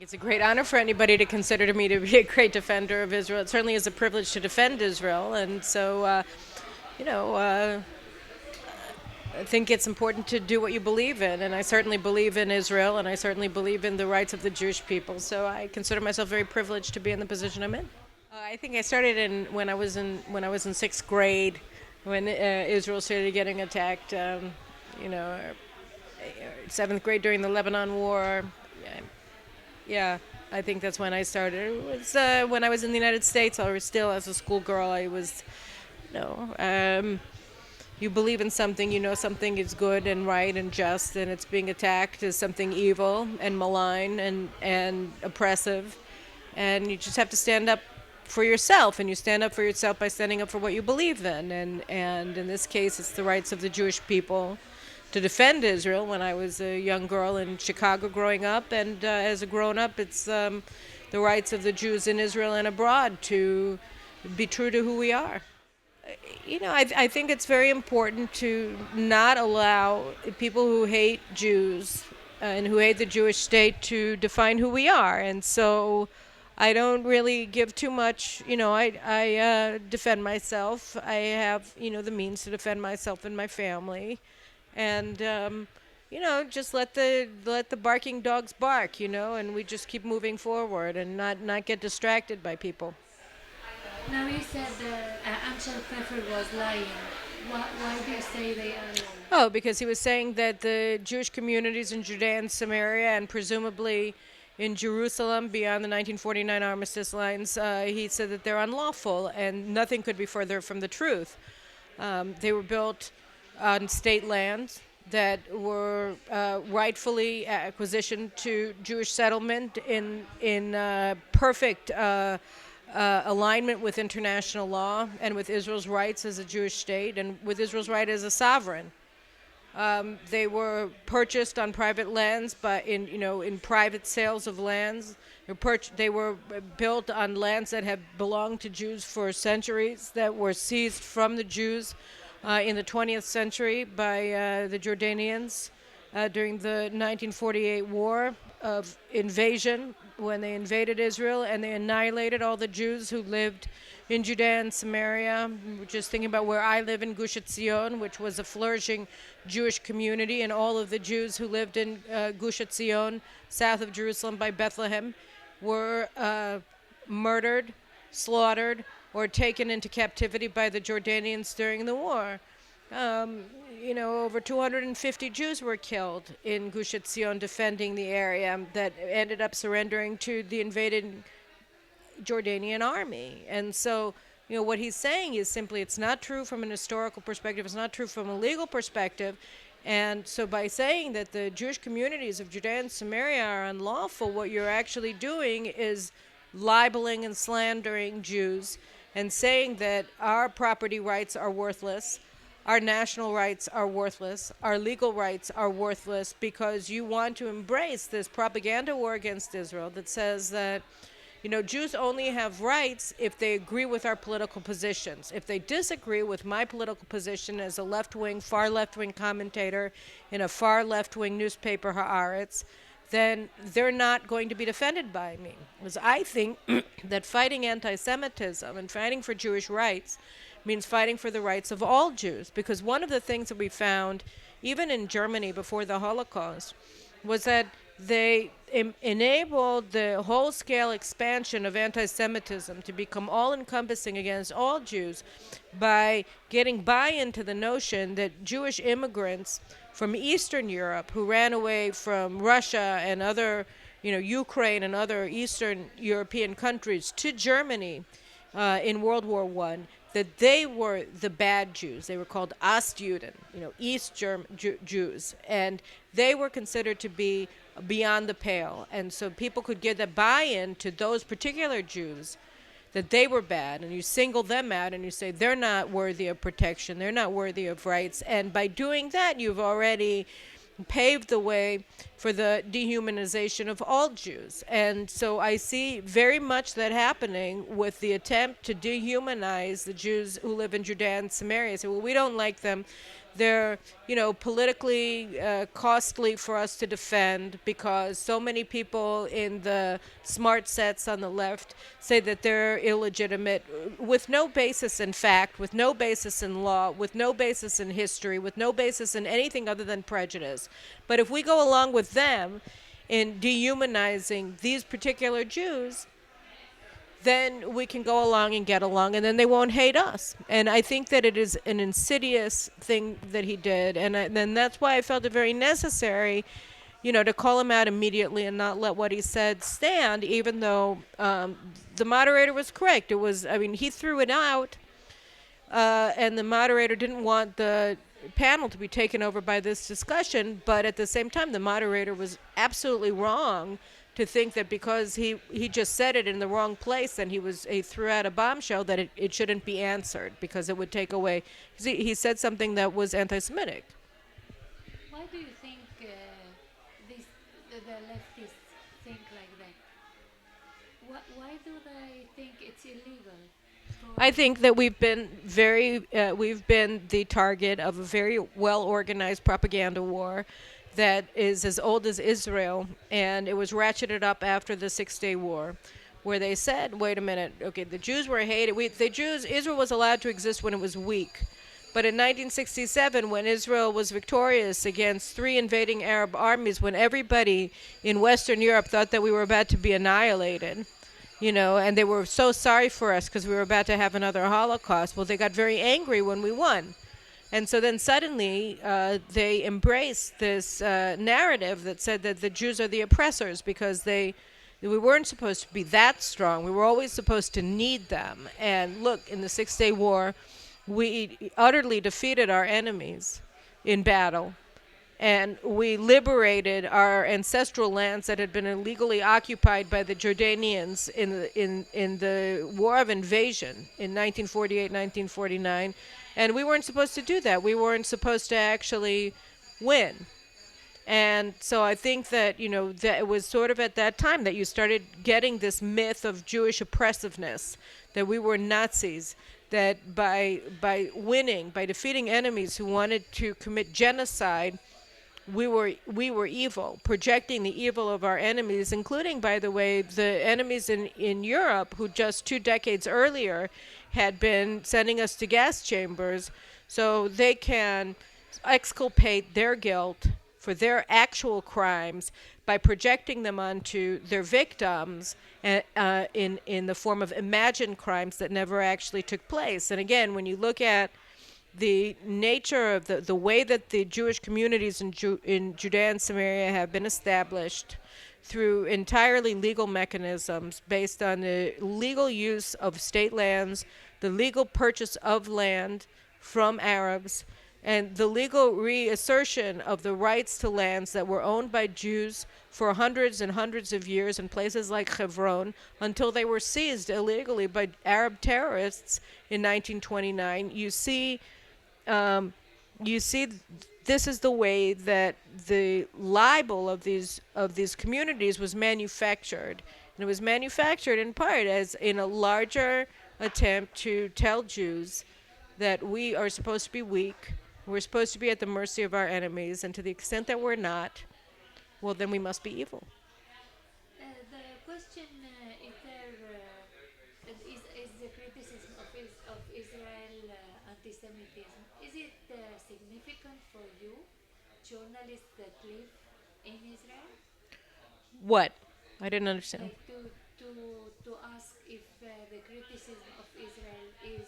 It's a great honor for anybody to consider me to be a great defender of Israel. It certainly is a privilege to defend Israel, and so, you know, I think it's important to do what you believe in, and I certainly believe in Israel, and I certainly believe in the rights of the Jewish people. So I consider myself very privileged to be in the position I'm in. I think I started when I was in sixth grade, when Israel started getting attacked. You know, seventh grade during the Lebanon War. Yeah, I think that's when I started. It was when I was in the United States. I was still as a schoolgirl. I was, you know, you believe in something, you know something is good and right and just, and it's being attacked as something evil and malign and oppressive, and you just have to stand up for yourself, and you stand up for yourself by standing up for what you believe in, and in this case, it's the rights of the Jewish people to defend Israel. When I was a young girl in Chicago growing up, and as a grown-up, it's the rights of the Jews in Israel and abroad to be true to who we are. You know, I think it's very important to not allow people who hate Jews and who hate the Jewish state to define who we are. And so I don't really give too much, I defend myself. I have, the means to defend myself and my family. And, just let the barking dogs bark, and we just keep moving forward and not get distracted by people. Now you said that Ansel Pfeffer was lying. Why do you say they are lying? Oh, because he was saying that the Jewish communities in Judea and Samaria, and presumably in Jerusalem beyond the 1949 armistice lines, he said that they're unlawful, and nothing could be further from the truth. They were built on state lands that were rightfully acquisitioned to Jewish settlement in perfect alignment with international law and with Israel's rights as a Jewish state and with Israel's right as a sovereign. They were purchased on private lands, but in private sales of lands. They were built on lands that have belonged to Jews for centuries, that were seized from the Jews in the 20th century by the Jordanians during the 1948 war of invasion, when they invaded Israel and they annihilated all the Jews who lived in Judea and Samaria. We're just thinking about where I live in Gush Etzion, which was a flourishing Jewish community, and all of the Jews who lived in Gush Etzion, south of Jerusalem by Bethlehem, were murdered, slaughtered, or taken into captivity by the Jordanians during the war. Over 250 Jews were killed in Gush Etzion defending the area that ended up surrendering to the invaded Jordanian army. And so, what he's saying is simply it's not true from an historical perspective, it's not true from a legal perspective. And so by saying that the Jewish communities of Judea and Samaria are unlawful, what you're actually doing is libeling and slandering Jews and saying that our property rights are worthless, our national rights are worthless, our legal rights are worthless, because you want to embrace this propaganda war against Israel that says that, Jews only have rights if they agree with our political positions. If they disagree with my political position as a left-wing, far left-wing commentator in a far left-wing newspaper, Haaretz, then they're not going to be defended by me. Because I think that fighting anti-Semitism and fighting for Jewish rights means fighting for the rights of all Jews. Because one of the things that we found, even in Germany before the Holocaust, was that they enabled the whole-scale expansion of anti-Semitism to become all-encompassing against all Jews by getting buy-in to the notion that Jewish immigrants from Eastern Europe who ran away from Russia and other, Ukraine and other Eastern European countries to Germany in World War I, that they were the bad Jews. They were called Ostjuden, East German Jews, and they were considered to be beyond the pale. And so people could get a buy-in to those particular Jews that they were bad, and you single them out and you say they're not worthy of protection, they're not worthy of rights. And by doing that, you've already paved the way for the dehumanization of all Jews. And so I see very much that happening with the attempt to dehumanize the Jews who live in Judea and Samaria. So, well, we don't like them. They're, politically costly for us to defend because so many people in the smart sets on the left say that they're illegitimate with no basis in fact, with no basis in law, with no basis in history, with no basis in anything other than prejudice. But if we go along with them in dehumanizing these particular Jews, then we can go along and get along, and then they won't hate us. And I think that it is an insidious thing that he did, and then that's why I felt it very necessary, to call him out immediately and not let what he said stand, even though the moderator was correct. He threw it out, and the moderator didn't want the panel to be taken over by this discussion, but at the same time, the moderator was absolutely wrong to think that because he just said it in the wrong place and he threw out a bombshell that it shouldn't be answered because it would take away. He said something that was anti-Semitic. Why do you think the leftists think like that? Why do they think it's illegal? I think that we've been the target of a very well-organized propaganda war that is as old as Israel, and it was ratcheted up after the Six-Day War, where they said, wait a minute, okay, the Jews were hated. Israel was allowed to exist when it was weak. But in 1967, when Israel was victorious against 3 invading Arab armies, when everybody in Western Europe thought that we were about to be annihilated, and they were so sorry for us because we were about to have another Holocaust, well, they got very angry when we won. And so then suddenly they embraced this narrative that said that the Jews are the oppressors because we weren't supposed to be that strong. We were always supposed to need them. And look, in the Six-Day War, we utterly defeated our enemies in battle. And we liberated our ancestral lands that had been illegally occupied by the Jordanians in the War of Invasion in 1948, 1949. And we weren't supposed to do that. We weren't supposed to actually win. And so I think that, that it was sort of at that time that you started getting this myth of Jewish oppressiveness, that we were Nazis, that by winning, by defeating enemies who wanted to commit genocide, we were evil, projecting the evil of our enemies, including, by the way, the enemies in Europe who just 2 decades earlier had been sending us to gas chambers so they can exculpate their guilt for their actual crimes by projecting them onto their victims in the form of imagined crimes that never actually took place. And again, when you look at the nature of the way that the Jewish communities in Judea and Samaria have been established through entirely legal mechanisms based on the legal use of state lands, the legal purchase of land from Arabs, and the legal reassertion of the rights to lands that were owned by Jews for hundreds and hundreds of years in places like Hebron until they were seized illegally by Arab terrorists in 1929. You see this is the way that the libel of these communities was manufactured. And it was manufactured in part as in a larger attempt to tell Jews that we are supposed to be weak, we're supposed to be at the mercy of our enemies, and to the extent that we're not, well, then we must be evil. The question is the criticism of Israel anti-Semitism. Is it significant for you, journalists that live in Israel? What? I didn't understand. Like to ask if the criticism of Israel is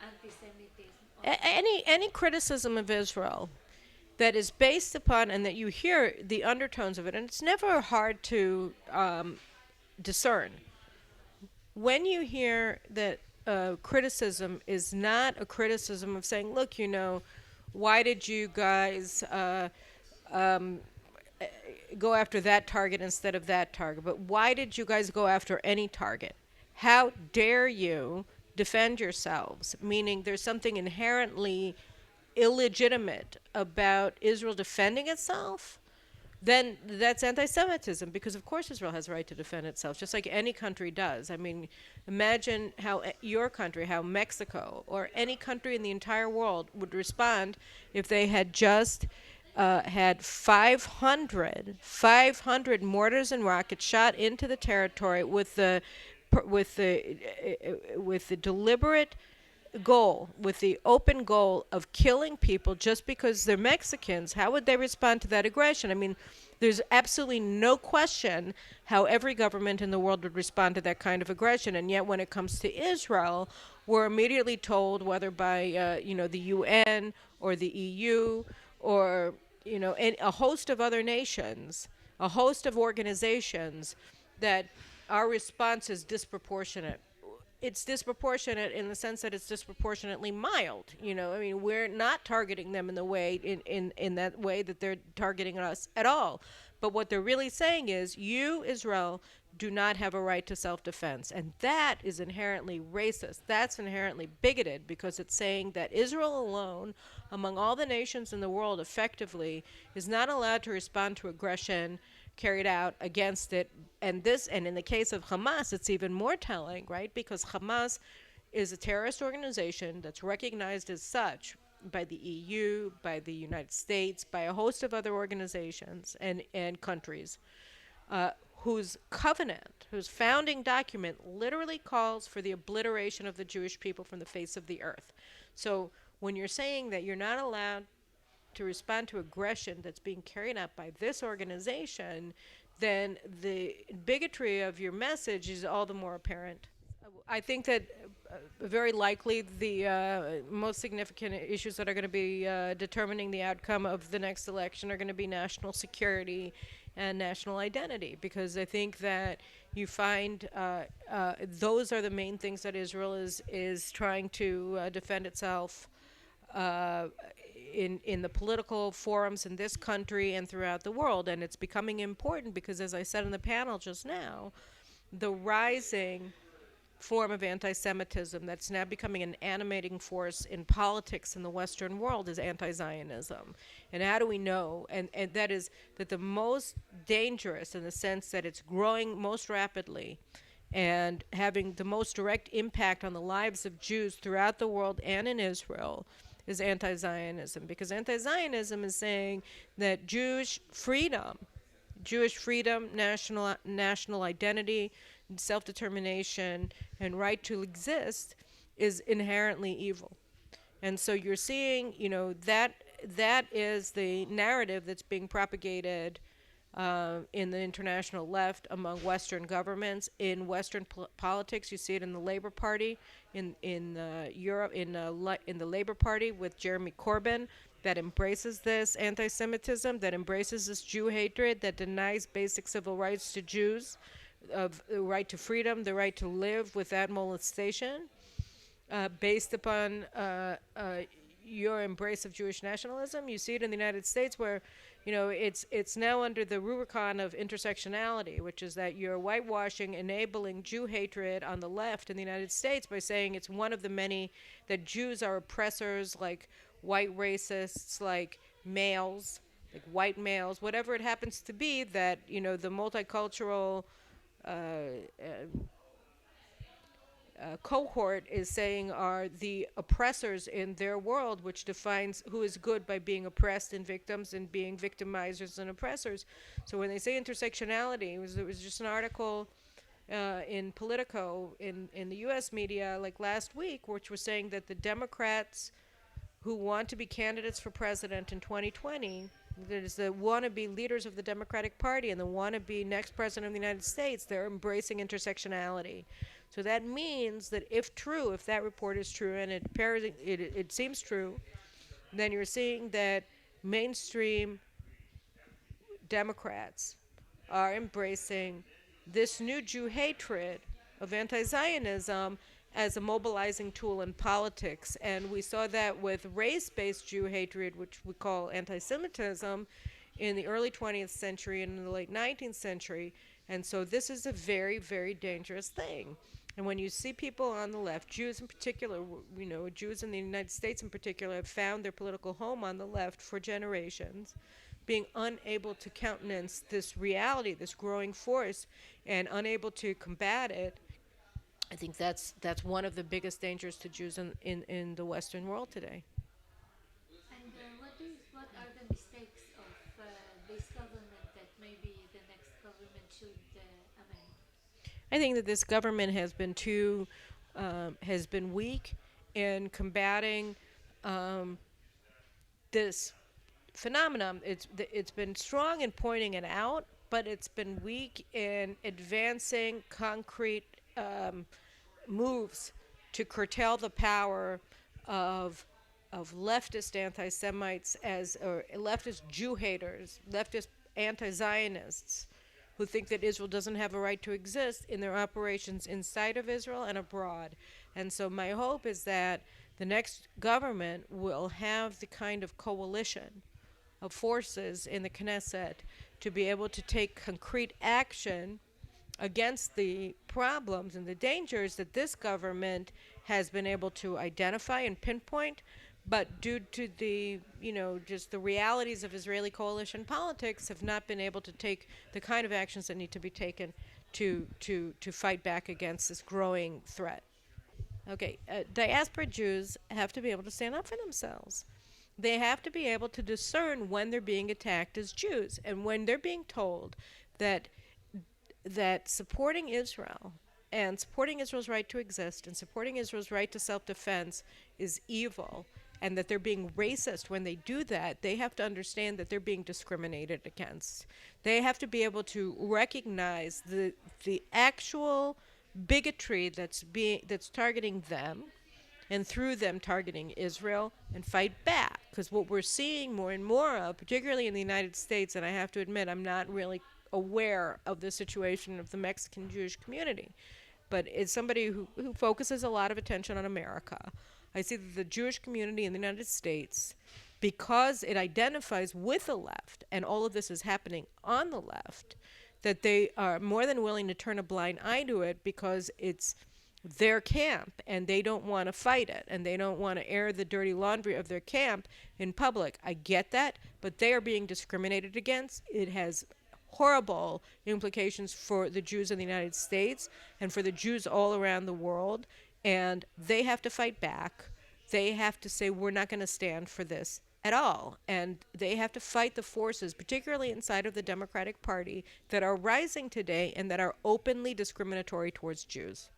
anti-Semitism. Any criticism of Israel that is based upon, and that you hear the undertones of it, and it's never hard to discern. When you hear that criticism is not a criticism of saying, look, why did you guys go after that target instead of that target? But why did you guys go after any target? How dare you defend yourselves? Meaning there's something inherently illegitimate about Israel defending itself. then that's anti-Semitism, because of course Israel has a right to defend itself, just like any country does. I mean, imagine how your country, how Mexico, or any country in the entire world would respond if they had just had 500 mortars and rockets shot into the territory with the with the deliberate goal, with the open goal of killing people just because they're Mexicans. How would they respond to that aggression? I mean, there's absolutely no question how every government in the world would respond to that kind of aggression. And yet, when it comes to Israel, we're immediately told, whether by the UN or the EU or a host of other nations, a host of organizations, that our response is disproportionate. It's disproportionate in the sense that it's disproportionately mild. I mean, we're not targeting them in the way in that way that they're targeting us at all. But what they're really saying is, you, Israel, do not have a right to self-defense. And that is inherently racist. That's inherently bigoted, because it's saying that Israel alone, among all the nations in the world, effectively is not allowed to respond to aggression carried out against it. And in the case of Hamas, it's even more telling, right? Because Hamas is a terrorist organization that's recognized as such by the EU, by the United States, by a host of other organizations and countries, whose covenant, whose founding document literally calls for the obliteration of the Jewish people from the face of the earth. So when you're saying that you're not allowed to respond to aggression that's being carried out by this organization, then the bigotry of your message is all the more apparent. I think that very likely the most significant issues that are going to be determining the outcome of the next election are going to be national security and national identity, because I think that you find those are the main things that Israel is trying to defend itself in the political forums in this country and throughout the world. And it's becoming important because, as I said in the panel just now, the rising form of anti-Semitism that's now becoming an animating force in politics in the Western world is anti-Zionism. And how do we know? And that is that the most dangerous, in the sense that it's growing most rapidly and having the most direct impact on the lives of Jews throughout the world and in Israel, is anti-Zionism. Because anti-Zionism is saying that Jewish freedom, national identity, self-determination, and right to exist is inherently evil. And so you're seeing, that is the narrative that's being propagated in the international left, among Western governments, in Western politics. You see it in the Labor Party, in Europe, in the Labor Party with Jeremy Corbyn, that embraces this anti-Semitism, that embraces this Jew hatred, that denies basic civil rights to Jews, of the right to freedom, the right to live without molestation, based upon your embrace of Jewish nationalism. You see it in the United States, where it's now under the Rubicon of intersectionality, which is that you're whitewashing, enabling Jew hatred on the left in the United States by saying it's one of the many, that Jews are oppressors, like white racists, like males, like white males, whatever it happens to be, that the multicultural cohort is saying are the oppressors in their world, which defines who is good by being oppressed and victims, and being victimizers and oppressors. So when they say intersectionality, there was just an article in Politico in the U.S. media like last week, which was saying that the Democrats who want to be candidates for president in 2020, there's the wannabe leaders of the Democratic Party and the wannabe next president of the United States, they're embracing intersectionality. So that means that if that report is true, and it seems true, then you're seeing that mainstream Democrats are embracing this new Jew hatred of anti-Zionism as a mobilizing tool in politics. And we saw that with race-based Jew hatred, which we call anti-Semitism, in the early 20th century and in the late 19th century. And so this is a very, very dangerous thing. And when you see people on the left, Jews in particular, Jews in the United States in particular, have found their political home on the left for generations. being unable to countenance this reality, this growing force, and unable to combat it. I think that's one of the biggest dangers to Jews in the Western world today. And what are the mistakes of this government that maybe the next government should amend? I think that this government has been weak in combating this phenomenon. It's been strong in pointing it out, but it's been weak in advancing concrete moves to curtail the power of leftist anti-Semites or leftist Jew haters, leftist anti-Zionists who think that Israel doesn't have a right to exist in their operations inside of Israel and abroad. And so my hope is that the next government will have the kind of coalition of forces in the Knesset to be able to take concrete action against the problems and the dangers that this government has been able to identify and pinpoint, but due to the, just the realities of Israeli coalition politics, have not been able to take the kind of actions that need to be taken to fight back against this growing threat. Okay, diaspora Jews have to be able to stand up for themselves. They have to be able to discern when they're being attacked as Jews, and when they're being told that supporting Israel and supporting Israel's right to exist and supporting Israel's right to self-defense is evil, and that they're being racist when they do that, they have to understand that they're being discriminated against. They have to be able to recognize the actual bigotry that's targeting them, and through them targeting Israel, and fight back. Because what we're seeing more and more of, particularly in the United States, and I have to admit I'm not really aware of the situation of the Mexican Jewish community, but as somebody who focuses a lot of attention on America, I see that the Jewish community in the United States, because it identifies with the left, and all of this is happening on the left, that they are more than willing to turn a blind eye to it because it's their camp and they don't want to fight it and they don't want to air the dirty laundry of their camp in public. I get that, but they are being discriminated against. It has horrible implications for the Jews in the United States and for the Jews all around the world, and they have to fight back. They have to say, we're not going to stand for this at all. And they have to fight the forces, particularly inside of the Democratic Party, that are rising today and that are openly discriminatory towards Jews.